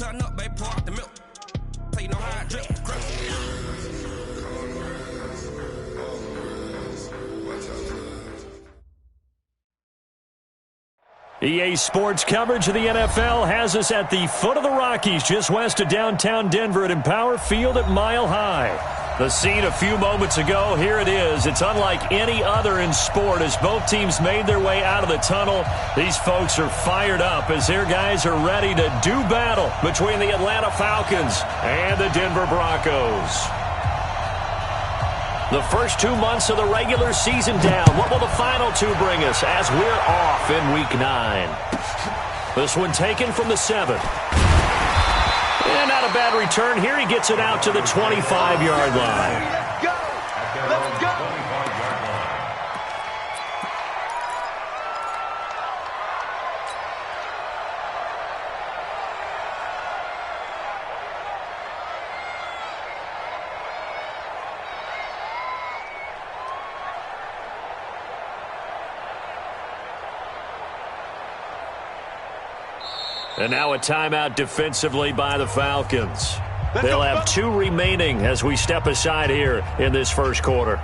turn up, baby, pour out the milk. So you know how I drip. EA Sports coverage of the NFL has us at the foot of the Rockies, just west of downtown Denver at Empower Field at Mile High. The scene a few moments ago, here it is. It's unlike any other in sport as both teams made their way out of the tunnel. These folks are fired up as their guys are ready to do battle between the Atlanta Falcons and the Denver Broncos. The first 2 months of the regular season down. What will the final two bring us as we're off in Week 9? This one taken from the 7. And not a bad return here. He gets it out to the 25-yard line. Let's go! Let's go! And now a timeout defensively by the Falcons. They'll have 2 remaining as we step aside here in this first quarter.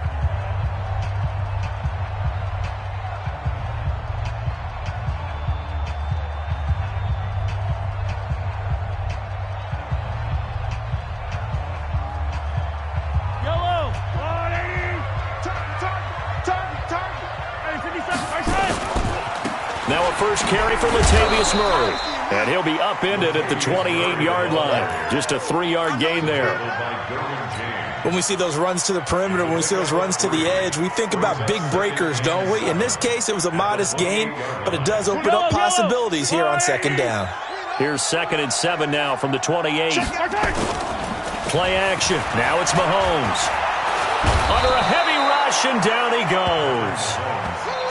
Now a first carry for Latavius Murray. And he'll be upended at the 28-yard line. Just a 3-yard gain there. When we see those runs to the perimeter, when we see those runs to the edge, we think about big breakers, don't we? In this case, it was a modest gain, but it does open up possibilities here on second down. Here's 2nd and 7 now from the 28. Play action. Now it's Mahomes. Under a heavy rush, and down he goes.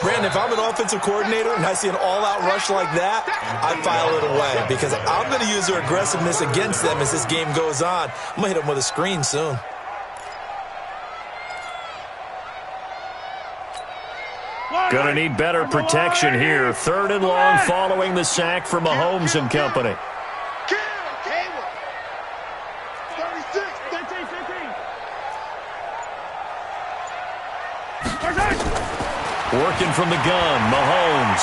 Brandon, if I'm an offensive coordinator and I see an all-out rush like that, I file it away because I'm going to use their aggressiveness against them as this game goes on. I'm going to hit them with a screen soon. Going to need better protection here. 3rd and long following the sack for Mahomes and company. Working from the gun, Mahomes.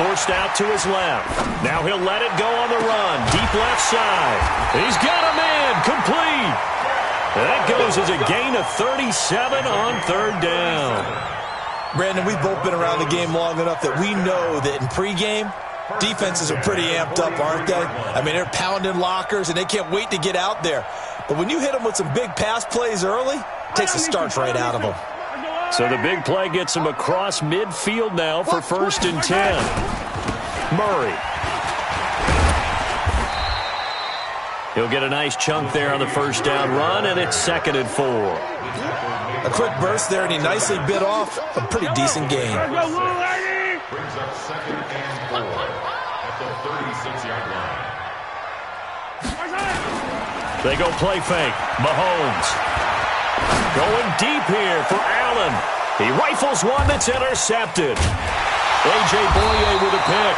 Forced out to his left. Now he'll let it go on the run. Deep left side. He's got a man. Complete. That goes as a gain of 37 on 3rd down. Brandon, we've both been around the game long enough that we know that in pregame, defenses are pretty amped up, aren't they? I mean, they're pounding lockers, and they can't wait to get out there. But when you hit them with some big pass plays early, it takes the starch right out of them. So the big play gets him across midfield now for 1st and 10. Murray. He'll get a nice chunk there on the 1st down run, and it's 2nd and 4. A quick burst there, and he nicely bit off a pretty decent gain. Brings up 2nd and 4 at the 36-yard line. They go play fake. Mahomes. Going deep here for Allen. He rifles one that's intercepted. A.J. Boye with a pick.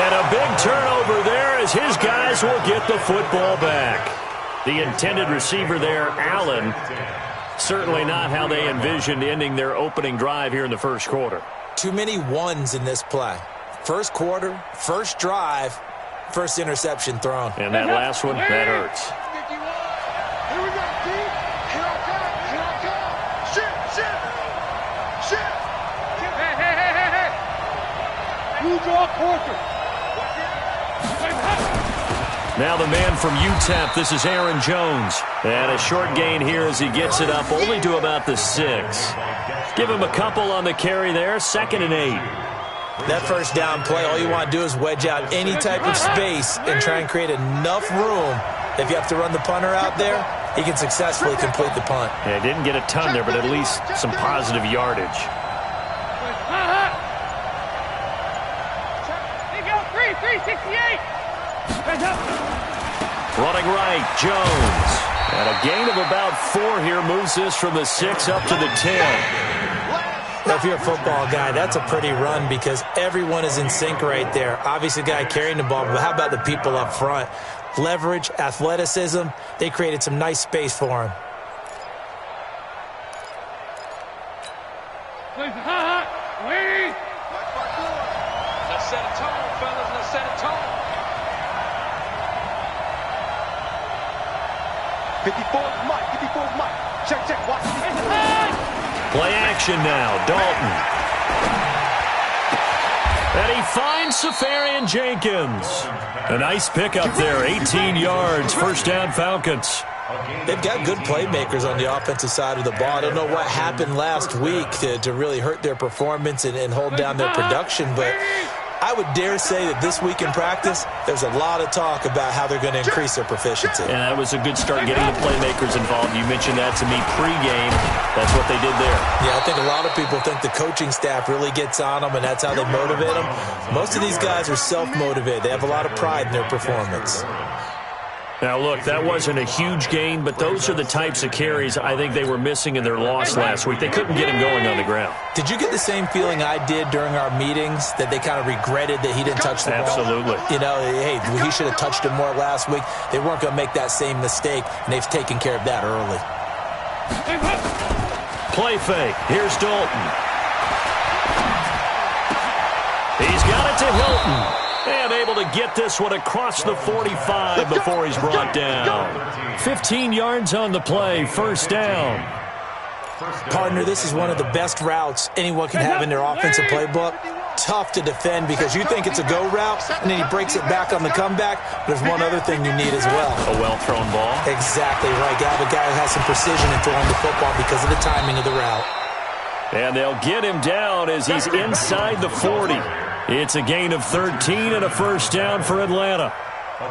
And a big turnover there as his guys will get the football back. The intended receiver there, Allen. Certainly not how they envisioned ending their opening drive here in the first quarter. Too many ones in this play. First quarter, first drive, first interception thrown. And that last one, that hurts. Here we go, Keith. Here I come. Here I come. Shit. Hey. You draw quarter. Now the man from UTEP, this is Aaron Jones. And a short gain here as he gets it up only to about the 6. Give him a couple on the carry there, 2nd and 8. That first down play, all you want to do is wedge out any type of space and try and create enough room. If you have to run the punter out there, he can successfully complete the punt. Yeah, didn't get a ton there, but at least some positive yardage. They go 368. Running right, Jones. And a gain of about 4 here moves this from the 6 up to the 10. If you're a football guy, that's a pretty run because everyone is in sync right there. Obviously, the guy carrying the ball, but how about the people up front? Leverage, athleticism, they created some nice space for him. Let's set a tone, fellas. Let's set a tone. 54's Mike. 54's Mike. Check, check. Watch. Play action now. Dalton. And he finds Safarian Jenkins. A nice pickup there. 18 yards. First down, Falcons. They've got good playmakers on the offensive side of the ball. I don't know what happened last week to really hurt their performance and hold down their production, but I would dare say that this week in practice, there's a lot of talk about how they're going to increase their proficiency. And that was a good start getting the playmakers involved. You mentioned that to me pregame. That's what they did there. Yeah, I think a lot of people think the coaching staff really gets on them, and that's how they motivate them. Most of these guys are self-motivated. They have a lot of pride in their performance. Now, look, that wasn't a huge gain, but those are the types of carries I think they were missing in their loss last week. They couldn't get him going on the ground. Did you get the same feeling I did during our meetings, that they kind of regretted that he didn't touch the ball? Absolutely. You know, hey, he should have touched it more last week. They weren't going to make that same mistake, and they've taken care of that early. Play fake. Here's Dalton. He's got it to Hilton. And able to get this one across the 45 before he's brought down. 15 yards on the play, first down. Partner, this is one of the best routes anyone can have in their offensive playbook. Tough to defend because you think it's a go route, and then he breaks it back on the comeback. There's one other thing you need as well. A well-thrown ball. Exactly right. You have a guy who has some precision in throwing the football because of the timing of the route. And they'll get him down as he's inside the 40. It's a gain of 13 and a first down for Atlanta.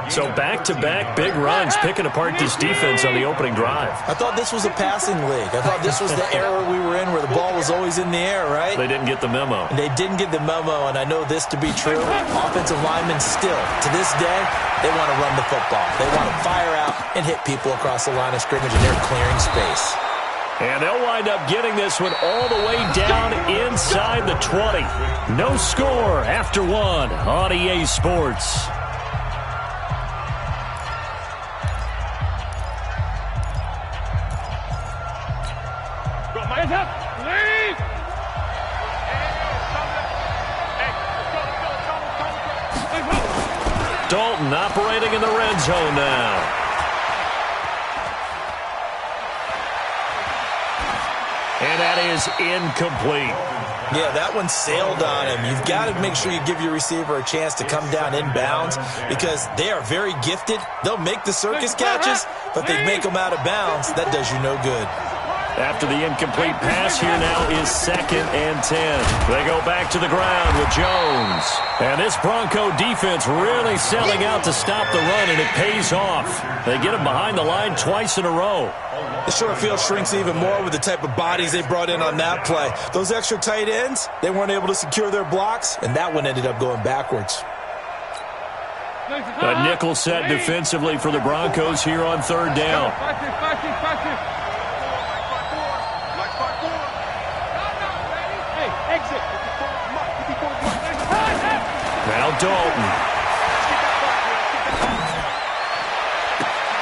So back-to-back big runs, picking apart this defense on the opening drive. I thought this was a passing league. I thought this was the era we were in where the ball was always in the air, right? They didn't get the memo. And they didn't get the memo, and I know this to be true. Offensive linemen still, to this day, they want to run the football. They want to fire out and hit people across the line of scrimmage, and they're clearing space. And they'll wind up getting this one all the way down inside the 20. No score after one on EA Sports. Dalton operating in the red zone now. And that is incomplete. Yeah, that one sailed on him. You've got to make sure you give your receiver a chance to come down inbounds because they are very gifted. They'll make the circus catches, but they make them out of bounds. That does you no good. After the incomplete pass, here now is 2nd and 10. They go back to the ground with Jones. And this Bronco defense really selling out to stop the run, and it pays off. They get him behind the line twice in a row. The short field shrinks even more with the type of bodies they brought in on that play. Those extra tight ends, they weren't able to secure their blocks, and that one ended up going backwards. A nickel set defensively for the Broncos here on 3rd down. Now Dalton.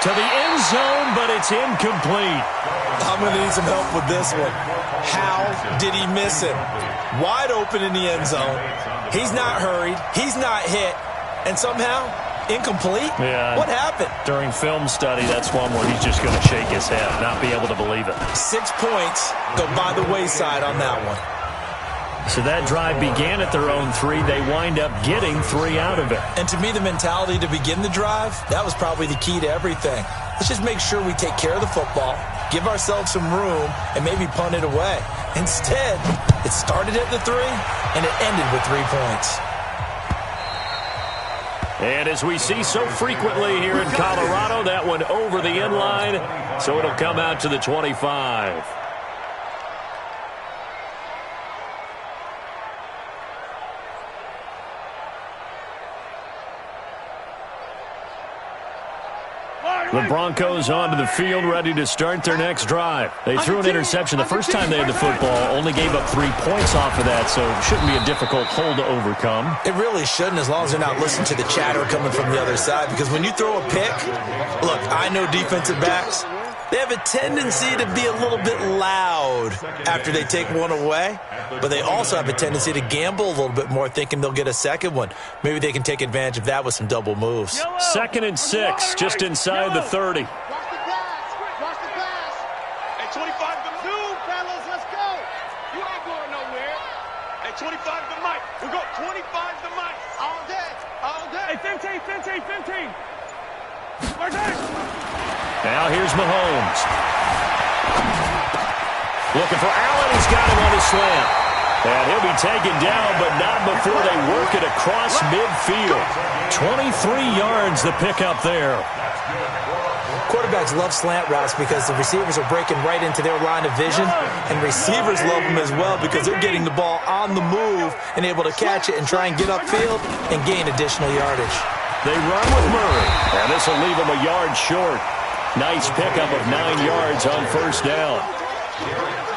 To the end zone, but it's incomplete. I'm going to need some help with this one. How did he miss him? Wide open in the end zone. He's not hurried. He's not hit. And somehow, incomplete? Yeah. What happened? During film study, that's one where he's just going to shake his head, not be able to believe it. 6 points go by the wayside on that one. So that drive began at their own 3. They wind up getting 3 out of it. And to me, the mentality to begin the drive, that was probably the key to everything. Let's just make sure we take care of the football, give ourselves some room, and maybe punt it away. Instead, it started at the 3, and it ended with 3 points. And as we see so frequently here in Colorado, that one over the end line, so it'll come out to the 25. The Broncos onto the field, ready to start their next drive. They threw an interception the first time they had the football, only gave up 3 points off of that, so it shouldn't be a difficult hole to overcome. It really shouldn't, as long as they're not listening to the chatter coming from the other side, because when you throw a pick, look, I know defensive backs, they have a tendency to be a little bit loud after they take one away, but they also have a tendency to gamble a little bit more, thinking they'll get a second one. Maybe they can take advantage of that with some double moves. 2nd and 6, just inside the 30. Watch the pass. Watch the pass. Hey, 25 to the 2, fellas. Let's go. You ain't going nowhere. Hey, 25 to the mic. We go 25 to the mic. All day. All day. Hey, 15. Where's that? Now here's Mahomes. Looking for Allen. He's got him on his slant. And he'll be taken down, but not before they work it across midfield. 23 yards the pickup there. Quarterbacks love slant routes because the receivers are breaking right into their line of vision, and receivers love them as well because they're getting the ball on the move and able to catch it and try and get upfield and gain additional yardage. They run with Murray, and this will leave them a yard short. Nice pickup of 9 yards on first down.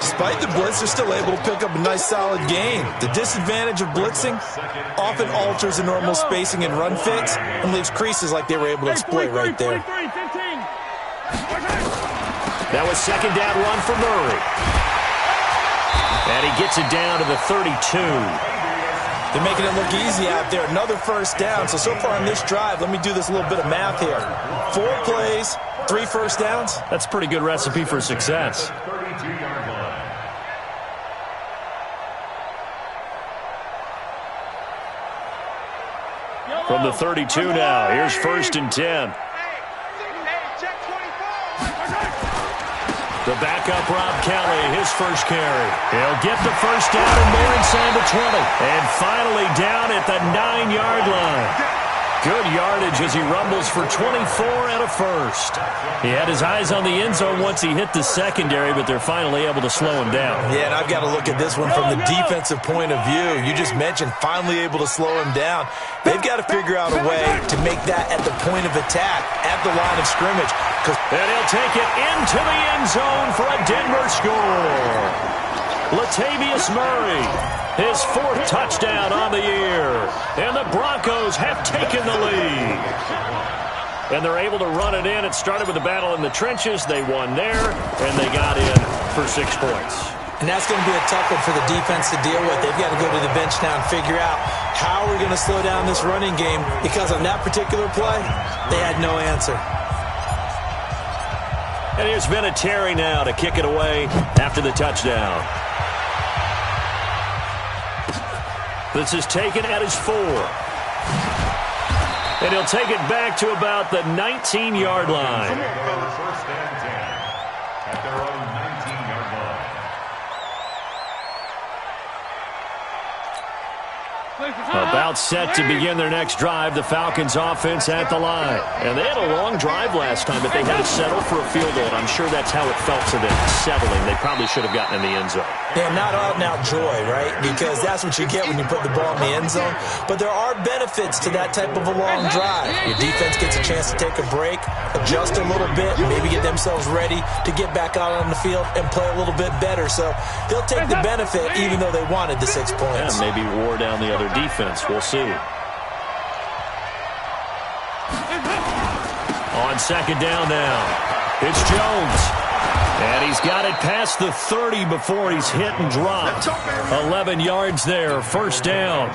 Despite the blitz, they're still able to pick up a nice solid gain. The disadvantage of blitzing often alters the normal spacing and run fits and leaves creases like they were able to exploit right there. That was second down run for Murray. And he gets it down to the 32. They're making it look easy out there. Another first down. So far on this drive, let me do this little bit of math here. 4 plays, 3 first downs. That's a pretty good recipe for success. From the 32 now, here's 1st and 10. The backup, Rob Kelly, his first carry. He'll get the first down and more inside the 20. And finally down at the 9-yard line. Good yardage as he rumbles for 24 and a first. He had his eyes on the end zone once he hit the secondary, but they're finally able to slow him down. Yeah, and I've got to look at this one from the defensive point of view. You just mentioned finally able to slow him down. They've got to figure out a way to make that at the point of attack, at the line of scrimmage. And he'll take it into the end zone for a Denver score. Latavius Murray, his 4th touchdown on the year. And the Broncos have taken the lead. And they're able to run it in. It started with a battle in the trenches. They won there, and they got in for 6 points. And that's going to be a tough one for the defense to deal with. They've got to go to the bench now and figure out how we're going to slow down this running game, because on that particular play, they had no answer. And here's Vinatieri now to kick it away after the touchdown. This is taken at his 4. And he'll take it back to about the 19-yard line. First and 10 at their own 19-yard line. About set to begin their next drive. The Falcons offense at the line. And they had a long drive last time, but they had to settle for a field goal. And I'm sure that's how it felt to them, settling. They probably should have gotten in the end zone. Yeah, not out-and-out joy, right? Because that's what you get when you put the ball in the end zone. But there are benefits to that type of a long drive. Your defense gets a chance to take a break, adjust a little bit, maybe get themselves ready to get back out on the field and play a little bit better. So they'll take the benefit even though they wanted the 6 points. Yeah, maybe wore down the other defense. We'll see. On second down now, it's Jones. And he's got it past the 30 before he's hit and dropped. 11 yards there, first down.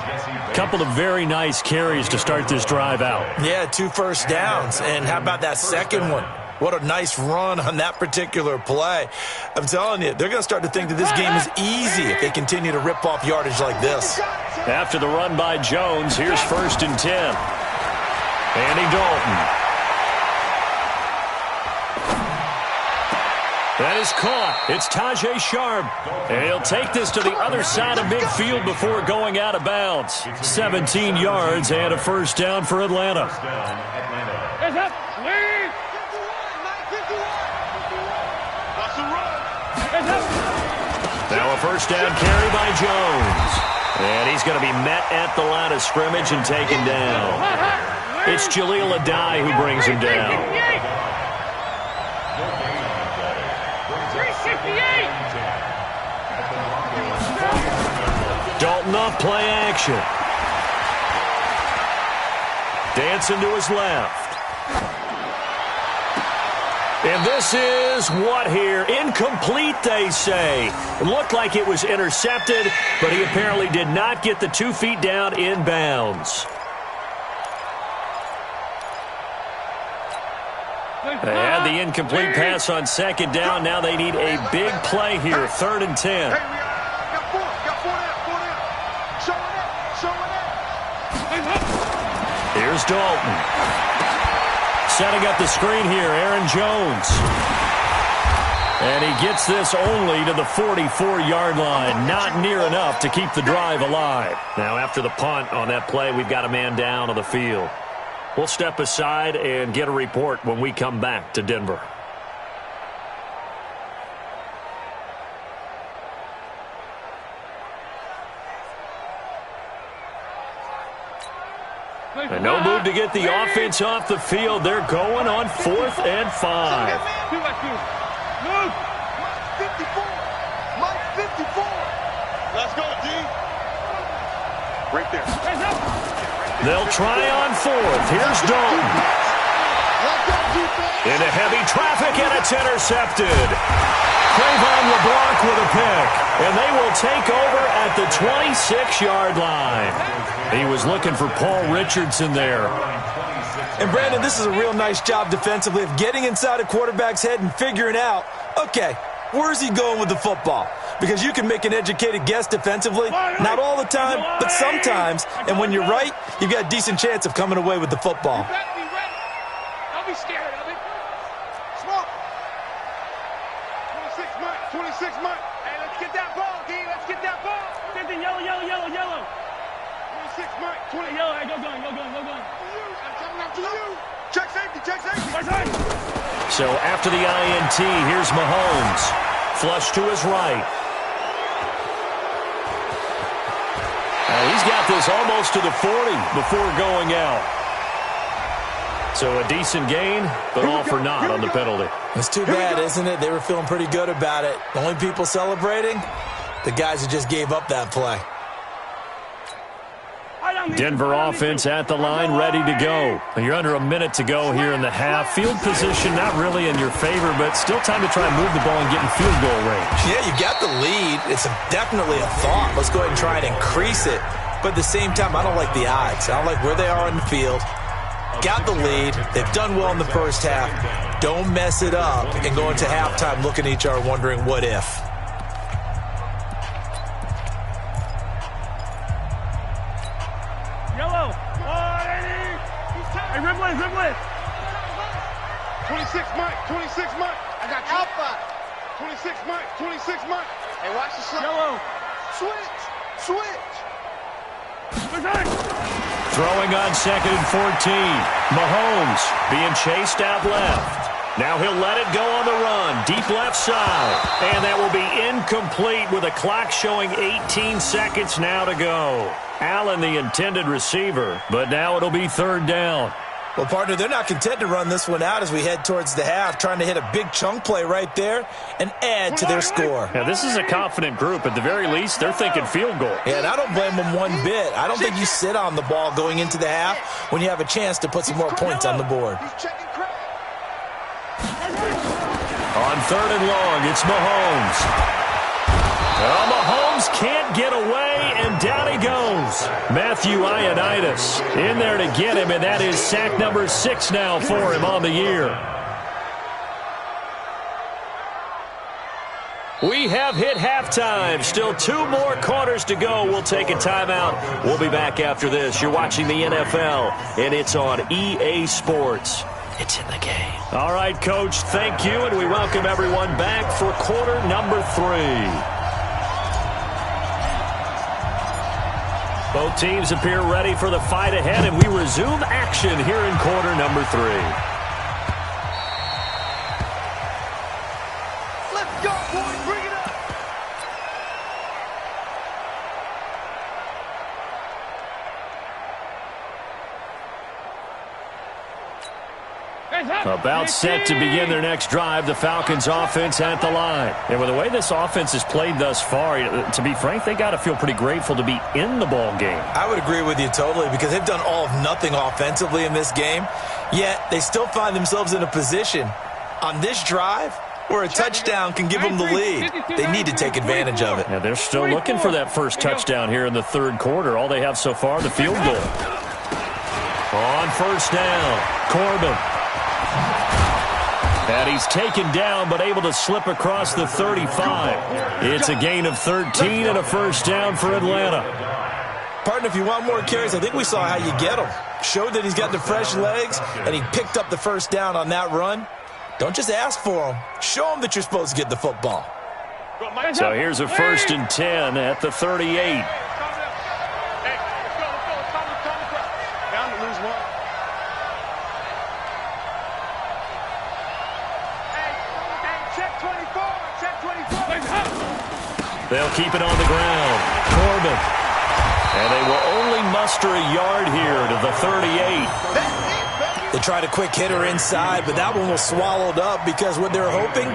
Couple of very nice carries to start this drive out. Yeah, 2 first downs. And how about that second one? What a nice run on that particular play. I'm telling you, they're going to start to think that this game is easy if they continue to rip off yardage like this. After the run by Jones, here's 1st and 10. Andy Dalton. That is caught. It's Tajay Sharp. And he'll take this to the other side of midfield before going out of bounds. 17 yards and a first down for Atlanta. Now a first down carry by Jones. And he's going to be met at the line of scrimmage and taken down. It's Jaleel Adai who brings him down. Still gain on the play. Brings up 368. At the Broncos' Dalton off play action. Dancing to his left. And this is what here? Incomplete, they say. It looked like it was intercepted, but he apparently did not get the 2 feet down in bounds. They had the incomplete pass on second down. Now they need a big play here, 3rd and 10. Got four down. Show it. Here's Dalton. Setting up the screen here, Aaron Jones. And he gets this only to the 44-yard line. Not near enough to keep the drive alive. Now after the punt on that play, we've got a man down on the field. We'll step aside and get a report when we come back to Denver. And no move to get the offense off the field. They're going on 4th and 5. Move. 54. Mike 54. Let's go, D. Right there. They'll try on 4th. Here's Dalton. Into heavy traffic, and it's intercepted. Trayvon LeBlanc with a pick, and they will take over at the 26-yard line. He was looking for Paul Richardson there. And, Brandon, this is a real nice job defensively of getting inside a quarterback's head and figuring out, okay, where's he going with the football? Because you can make an educated guess defensively, not all the time, but sometimes. And when you're right, you've got a decent chance of coming away with the football. Don't be scared of it. Smoke. 26 Mike. 26 Mike. Hey, let's get that ball, D. Let's get that ball. 50, yellow. 26 Mike. 20 yellow. Hey, go gun. I'm coming up to you. Check safety. So after the INT, here's Mahomes. Flush to his right. He's got this almost to the 40 before going out. So a decent gain, but all for naught on the penalty. It's too bad, isn't it? They were feeling pretty good about it. The only people celebrating, the guys who just gave up that play. Denver offense at the line, ready to go. You're under a minute to go here in the half. Field position not really in your favor, but still time to try and move the ball and get in field goal range. Yeah, you got the lead. It's definitely a thought. Let's go ahead and try and increase it. But at the same time, I don't like the odds. I don't like where they are on the field. Got the lead. They've done well in the first half. Don't mess it up and go into halftime looking at each other wondering what if. Yellow. Hey, Ripley. 26 Mike. I got you. Alpha. 26 Mike. Hey, watch the slip. Yellow. Switch. Throwing on 2nd and 14. Mahomes being chased out left. Now he'll let it go on the run. Deep left side. And that will be incomplete with a clock showing 18 seconds now to go. Allen, the intended receiver, but now it'll be 3rd down. Well, partner, they're not content to run this one out as we head towards the half, trying to hit a big chunk play right there and add to their score. Now, this is a confident group. At the very least, they're thinking field goal. Yeah, and I don't blame them one bit. I don't think you sit on the ball going into the half when you have a chance to put some more points on the board. On 3rd and long, it's Mahomes. Well, Mahomes can't get away, and down he goes. Matthew Ioannidis in there to get him, and that is sack number 6 now for him on the year. We have hit halftime. Still 2 more quarters to go. We'll take a timeout. We'll be back after this. You're watching the NFL, and it's on EA Sports. It's in the game. All right, Coach, thank you, and we welcome everyone back for quarter number 3. Both teams appear ready for the fight ahead, and we resume action here in quarter number 3. Let's go, boys. Bring it up. About set to begin their next drive, the Falcons offense at the line. And with the way this offense has played thus far, to be frank, they got to feel pretty grateful to be in the ball game. I would agree with you totally because they've done all of nothing offensively in this game, yet they still find themselves in a position on this drive where a touchdown can give them the lead. They need to take advantage of it. Yeah, they're still looking for that first touchdown here in the third quarter. All they have so far, the field goal. On first down, Corbin. And he's taken down but able to slip across the 35. It's a gain of 13 and a first down for Atlanta. Partner, if you want more carries, I think we saw how you get him. Showed that he's got the fresh legs, and he picked up the first down on that run. Don't just ask for him. Show him that you're supposed to get the football. So here's a 1st and 10 at the 38. They'll keep it on the ground. Corbin. And they will only muster a yard here to the 38. They tried a quick hitter inside, but that one was swallowed up because what they're hoping,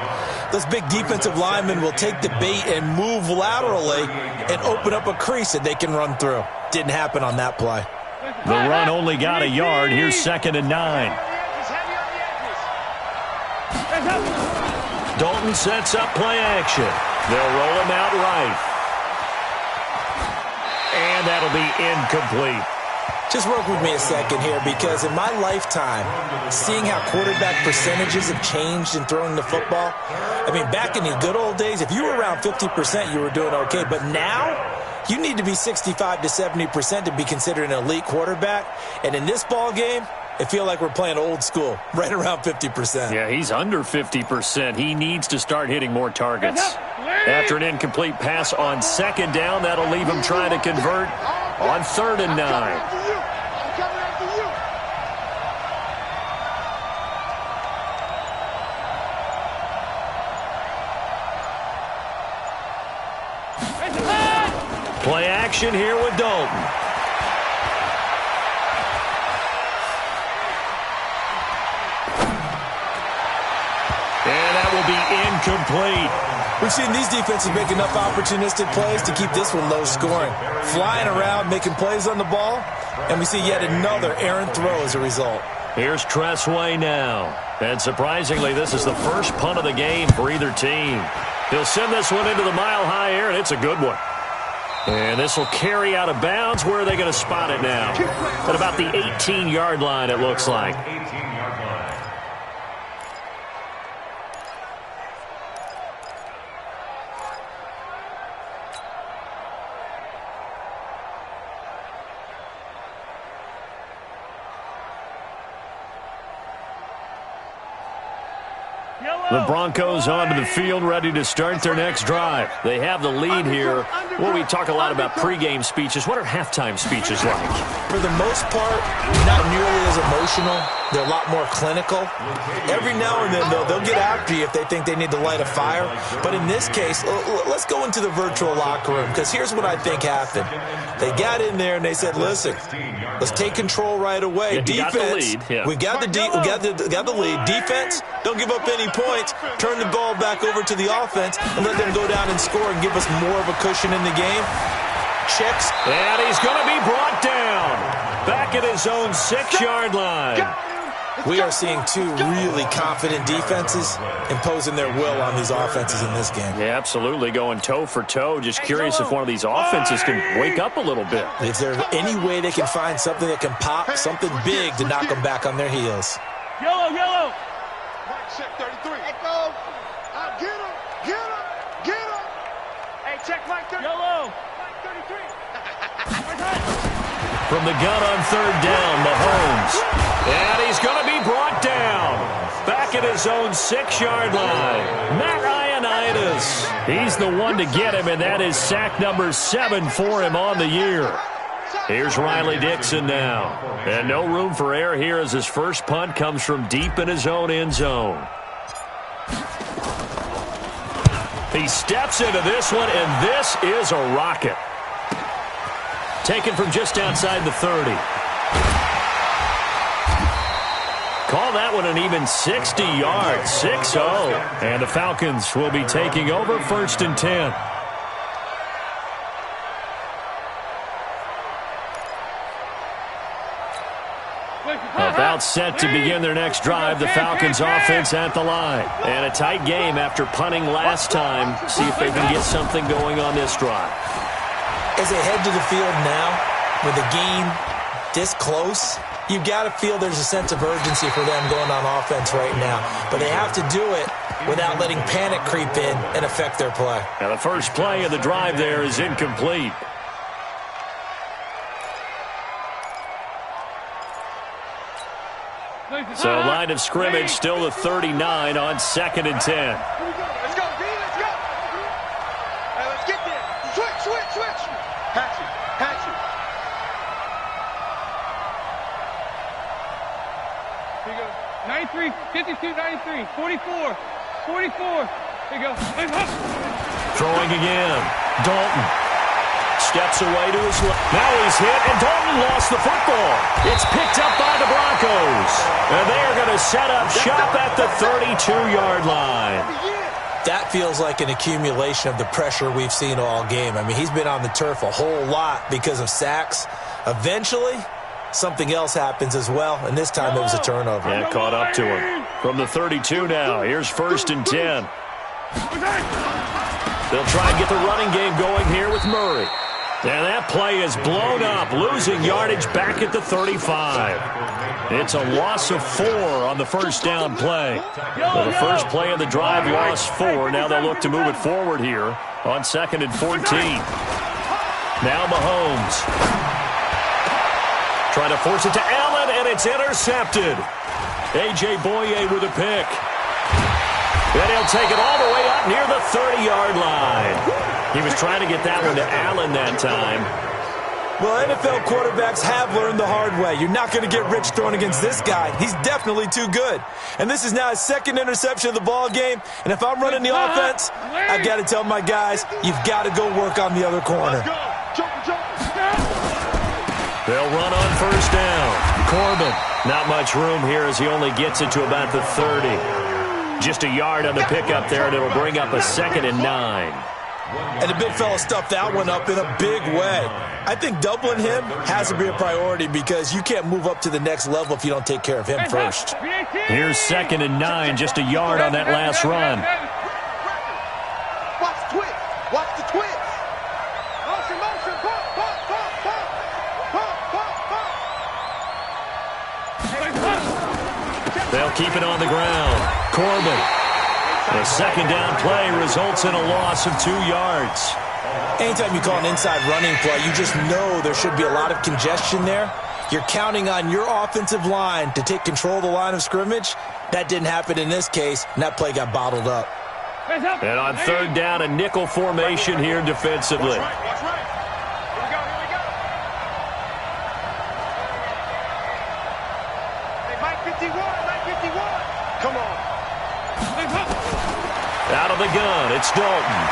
those big defensive linemen will take the bait and move laterally and open up a crease that they can run through. Didn't happen on that play. The run only got a yard. Here's 2nd and 9. Dalton sets up play action. They'll roll him out right. And that'll be incomplete. Just work with me a second here because in my lifetime, seeing how quarterback percentages have changed in throwing the football, I mean, back in the good old days, if you were around 50%, you were doing okay. But now, you need to be 65 to 70% to be considered an elite quarterback. And in this ball game, I feel like we're playing old school, right around 50%. Yeah, he's under 50%. He needs to start hitting more targets. After an incomplete pass on 2nd down, that'll leave him trying to convert on 3rd and 9. Play action here with Dalton. And that will be incomplete. We've seen these defenses make enough opportunistic plays to keep this one low scoring. Flying around, making plays on the ball, and we see yet another errant throw as a result. Here's Tressway now. And surprisingly, this is the first punt of the game for either team. He'll send this one into the mile-high air, and it's a good one. And this will carry out of bounds. Where are they going to spot it now? At about the 18-yard line, it looks like. The Broncos onto the field, ready to start their next drive. They have the lead here. Well, we talk a lot about pregame speeches. What are halftime speeches like? For the most part, not nearly as emotional. They're a lot more clinical. Every now and then, though, they'll get after you if they think they need to light a fire. But in this case, let's go into the virtual locker room, because here's what I think happened. They got in there and they said, listen, let's take control right away. Yeah, defense, we got the lead. Defense, don't give up any points. Turn the ball back over to the offense and let them go down and score and give us more of a cushion in the game. Checks. And he's going to be brought down. Back at his own 6-yard line. We are seeing two really confident defenses imposing their will on these offenses in this game. Yeah, absolutely, going toe for toe. Just curious if one of these offenses can wake up a little bit. Is there any way they can find something that can pop, something big to knock them back on their heels? Yellow. Mike, check 33. Let go. Get him. Hey, check Mike 33. Yellow. Mike 33. From the gun on 3rd down, Mahomes. And he's going to be brought down. Back at his own 6-yard line. Matt Ioannidis. He's the one to get him, and that is sack number 7 for him on the year. Here's Riley Dixon now. And no room for error here as his first punt comes from deep in his own end zone. He steps into this one, and this is a rocket. Taken from just outside the 30. Call that one an even 60 yards, 6-0. And the Falcons will be taking over 1st and 10. About set to begin their next drive, the Falcons offense at the line. And a tight game after punting last time. See if they can get something going on this drive. As they head to the field now, with the game this close, you've got to feel there's a sense of urgency for them going on offense right now. But they have to do it without letting panic creep in and affect their play. Now the first play of the drive there is incomplete. So line of scrimmage still the 39 on 2nd and 10. Let's go, D, let's go. Hey, let's get there. Switch. Patch it. Here you go. 93, 52, 93, 44. Here you go. Throwing again. Dalton steps away to his left. Now he's hit, and Dalton lost the football. It's picked up by the Broncos. And they are going to set up shop at the 32-yard line. That feels like an accumulation of the pressure we've seen all game. I mean, he's been on the turf a whole lot because of sacks. Eventually, something else happens as well, and this time it was a turnover. Yeah, caught up to him. From the 32 now, here's 1st and 10. They'll try and get the running game going here with Murray. And that play is blown up, losing yardage back at the 35. It's a loss of 4 on the first down play. Well, the first play of the drive lost 4. Now they'll look to move it forward here on 2nd and 14. Now Mahomes. Trying to force it to Allen, and it's intercepted. A.J. Boye with a pick. Then he'll take it all the way up near the 30-yard line. He was trying to get that one to Allen that time. Well, NFL quarterbacks have learned the hard way. You're not going to get rich throwing against this guy. He's definitely too good. And this is now his 2nd interception of the ball game. And if I'm running the offense, I've got to tell my guys, you've got to go work on the other corner. They'll run on first down. Corbin, not much room here as he only gets it to about the 30. Just a yard on the pickup there, and it'll bring up a 2nd and 9. And the big fella stuffed that one up in a big way. I think doubling him has to be a priority because you can't move up to the next level if you don't take care of him first. Here's 2nd and 9, just a yard on that last run. Watch the twist. Motion. Pump. They'll keep it on the ground. Corbin. The 2nd down play results in a loss of 2 yards. Anytime you call an inside running play, you just know there should be a lot of congestion there. You're counting on your offensive line to take control of the line of scrimmage. That didn't happen in this case, and that play got bottled up. And on 3rd down, a nickel formation here defensively. That's right. Here we go. Hey, Mike 51. Come on. Out of the gun, it's Dalton.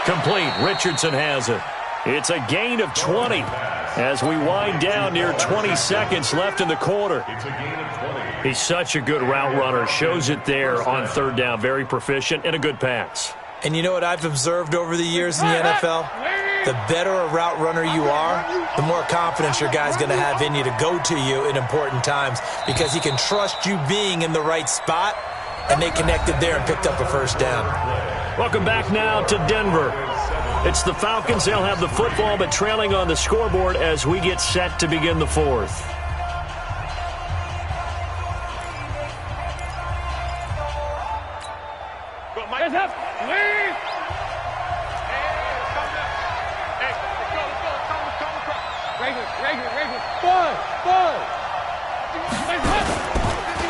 Complete. Richardson has it. It's a gain of 20 as we wind down near 20 seconds left in the quarter. He's such a good route runner. Shows it there on 3rd down. Very proficient and a good pass. And you know what I've observed over the years in the NFL? The better a route runner you are, the more confidence your guy's going to have in you to go to you in important times because he can trust you being in the right spot, and they connected there and picked up a first down. Welcome back now to Denver. It's the Falcons. They'll have the football, but trailing on the scoreboard as we get set to begin the 4th.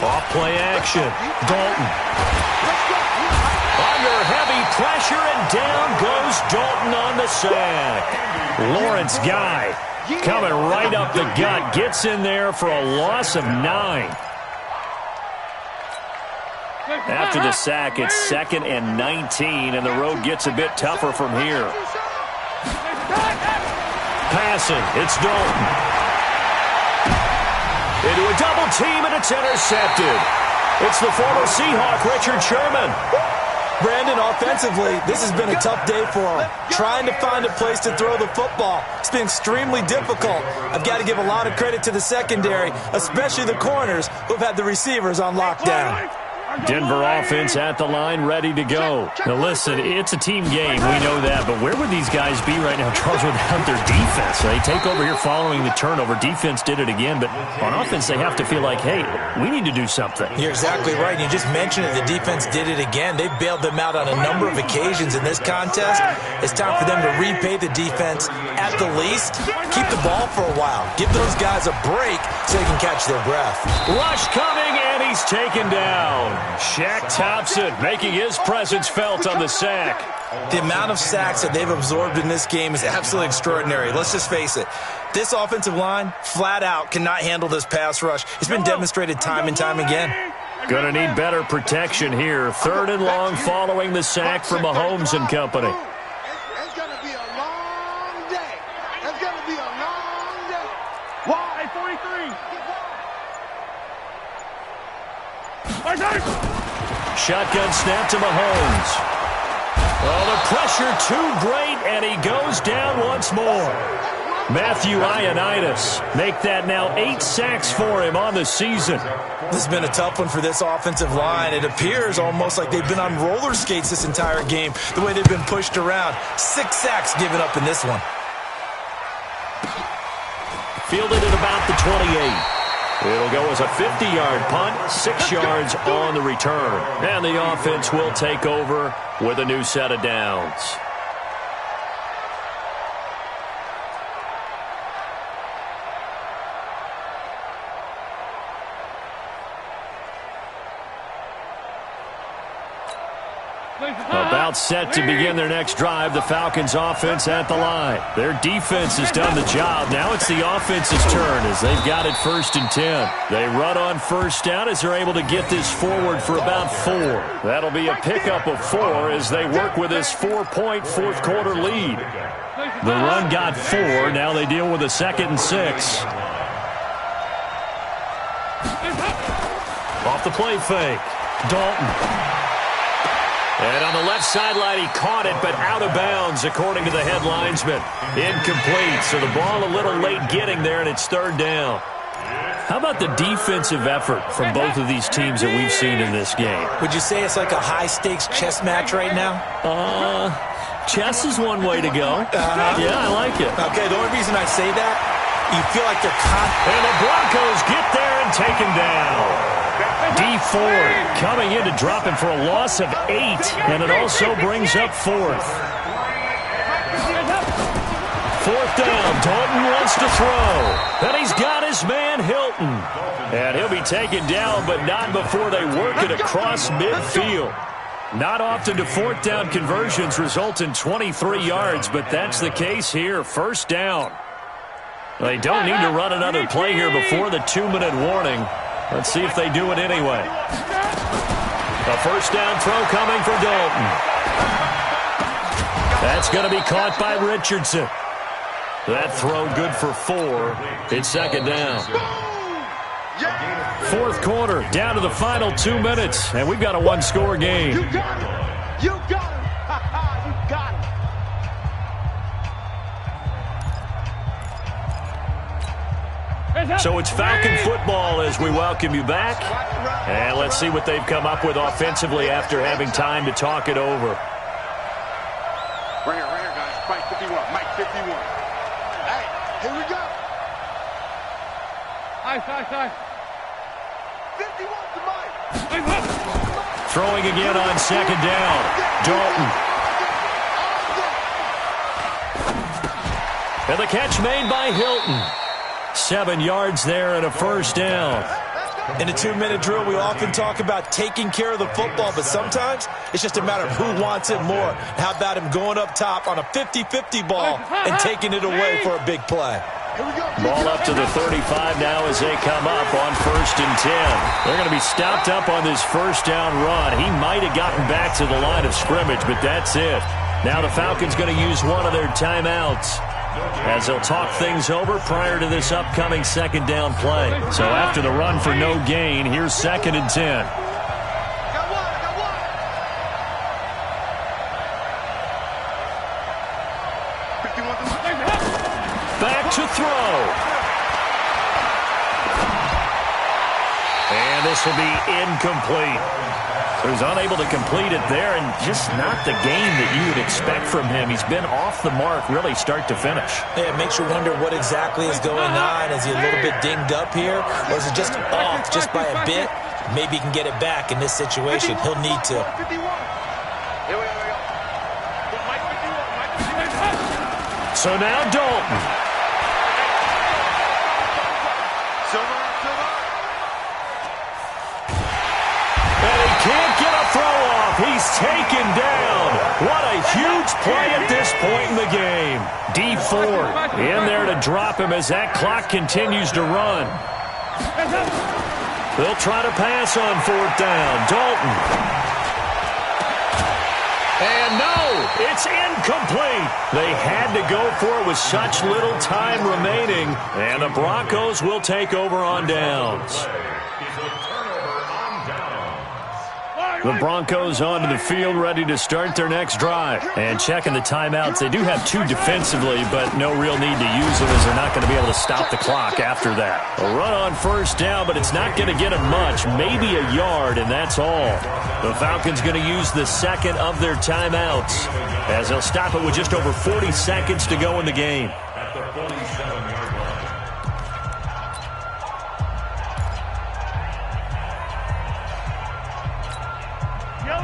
Off play action. Dalton. Under heavy pressure, and down goes Dalton on the sack. Lawrence Guy coming right up the gut. Gets in there for a loss of 9. After the sack, it's 2nd and 19, and the road gets a bit tougher from here. Passing, it's Dalton. double team, and it's intercepted. It's the former Seahawk, Richard Sherman. Brandon, offensively, this has been a tough day for him. Trying to find a place to throw the football. It's been extremely difficult. I've got to give a lot of credit to the secondary, especially the corners who've had the receivers on lockdown. Denver offense at the line, ready to go. Now listen, it's a team game, we know that, but where would these guys be right now, Charles, without their defense? They take over here following the turnover. Defense did it again, but on offense they have to feel like, hey, we need to do something. You're exactly right. You just mentioned it. The defense did it again. They bailed them out on a number of occasions in this contest. It's time for them to repay the defense at the least. Keep the ball for a while. Give those guys a break so they can catch their breath. Rush coming, and he's taken down. Shaq Thompson making his presence felt on the sack. The amount of sacks that they've absorbed in this game is absolutely extraordinary. Let's just face it. This offensive line, flat out, cannot handle this pass rush. It's been demonstrated time and time again. Gonna need better protection here. 3rd and long following the sack from Mahomes and company. It's going to be a long day. It's going to be a long day. Why? 43. Shotgun snap to Mahomes. Oh, the pressure too great, and he goes down once more. Matthew Ioannidis make that now 8 sacks for him on the season. This has been a tough one for this offensive line. It appears almost like they've been on roller skates this entire game, the way they've been pushed around. 6 sacks given up in this one. Fielded at about the 28. It'll go as a 50-yard punt, 6 yards on the return. And the offense will take over with a new set of downs. About set to begin their next drive, the Falcons offense at the line. Their defense has done the job. Now it's the offense's turn as they've got it 1st and 10. They run on 1st down as they're able to get this forward for about 4. That'll be a pickup of 4 as they work with this 4-point 4th quarter lead. The run got 4. Now they deal with a 2nd and 6. Off the play fake. Dalton. And on the left sideline, he caught it, but out of bounds, according to the head linesman. Incomplete, so the ball a little late getting there, and it's 3rd down. How about the defensive effort from both of these teams that we've seen in this game? Would you say it's like a high-stakes chess match right now? Chess is one way to go. Yeah, I like it. Okay, the only reason I say that, you feel like they're and the Broncos get there and take him down. D Ford coming in to drop him for a loss of 8, and it also brings up 4th. 4th down, Dalton wants to throw, and he's got his man Hilton. And he'll be taken down, but not before they work it across midfield. Not often do 4th down conversions result in 23 yards, but that's the case here. 1st down. They don't need to run another play here before the 2-minute warning. Let's see if they do it anyway. A 1st down throw coming for Dalton. That's going to be caught by Richardson. That throw good for 4. It's 2nd down. 4th quarter, down to the final 2 minutes, and we've got a 1-score game. You got it. You got it. You got it. So it's Falcon football as we welcome you back. And let's see what they've come up with offensively after having time to talk it over. Right here, guys. Mike 51. Mike 51. Hey, here we go. Ice. 51 to Mike. Throwing again on 2nd down. Dalton. And the catch made by Hilton. 7 yards there and a 1st down. In a 2-minute drill, we often talk about taking care of the football, but sometimes it's just a matter of who wants it more. How about him going up top on a 50-50 ball and taking it away for a big play? Ball up to the 35 now as they come up on 1st and 10. They're going to be stopped up on this 1st down run. He might have gotten back to the line of scrimmage, but that's it. Now the Falcons going to use one of their timeouts. as they'll talk things over prior to this upcoming second down play. So after the run for no gain, here's 2nd and 10. Back to throw. And this will be incomplete. So he's unable to complete it there, and just not the game that you would expect from him. He's been off the mark really start to finish. Yeah, it makes you wonder what exactly is going on. Is he a little bit dinged up here, or is it just off just by a bit? Maybe he can get it back in this situation. He'll need to. So now Dalton. Can't get a throw off. He's taken down. What a huge play at this point in the game. D Ford in there to drop him as that clock continues to run. They'll try to pass on 4th down. Dalton. And no, it's incomplete. They had to go for it with such little time remaining. And the Broncos will take over on downs. The Broncos onto the field, ready to start their next drive. And checking the timeouts. They do have 2 defensively, but no real need to use them as they're not going to be able to stop the clock after that. A run on 1st down, but it's not going to get them much. Maybe a yard, and that's all. The Falcons going to use the 2nd of their timeouts as they'll stop it with just over 40 seconds to go in the game. At the 47-yard line.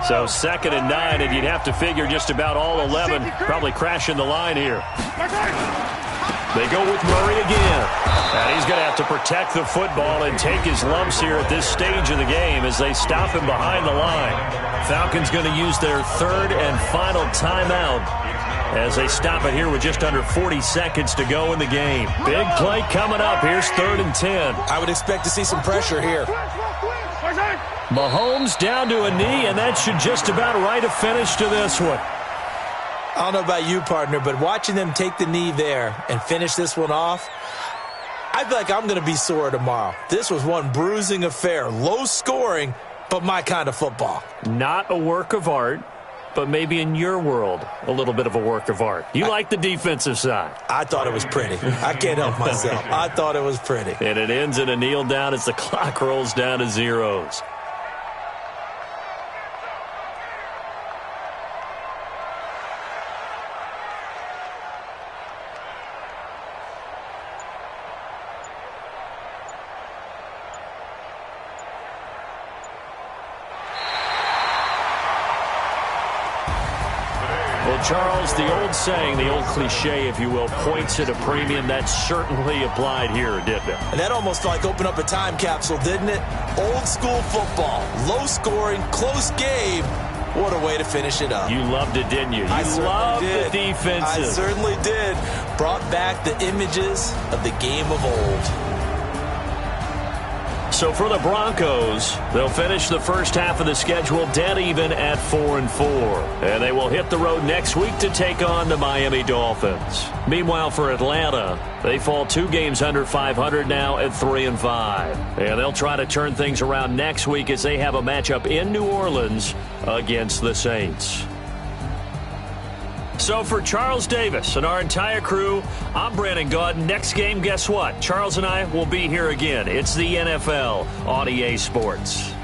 So 2nd and 9, and you'd have to figure just about all 11 probably crashing the line here. They go with Murray again. And he's going to have to protect the football and take his lumps here at this stage of the game as they stop him behind the line. Falcons going to use their 3rd and final timeout as they stop it here with just under 40 seconds to go in the game. Big play coming up. Here's 3rd and 10. I would expect to see some pressure here. Mahomes down to a knee, and that should just about write a finish to this one. I don't know about you, partner, but watching them take the knee there and finish this one off, I feel like I'm going to be sore tomorrow. This was one bruising affair. Low scoring, but my kind of football. Not a work of art, but maybe in your world, a little bit of a work of art. You like the defensive side. I thought it was pretty. I can't help myself. I thought it was pretty. And it ends in a kneel down as the clock rolls down to zeros. Well, Charles, the old saying, the old cliche, if you will, points at a premium. That certainly applied here, didn't it? And that almost like opened up a time capsule, didn't it? Old school football, low scoring, close game. What a way to finish it up. You loved it, didn't you? You loved the defensive. I certainly did. Brought back the images of the game of old. So for the Broncos, they'll finish the first half of the schedule dead even at 4-4. And they will hit the road next week to take on the Miami Dolphins. Meanwhile, for Atlanta, they fall 2 games under 500 now at 3-5. And they'll try to turn things around next week as they have a matchup in New Orleans against the Saints. So for Charles Davis and our entire crew, I'm Brandon Gaudin. Next game, guess what? Charles and I will be here again. It's the NFL on EA Sports.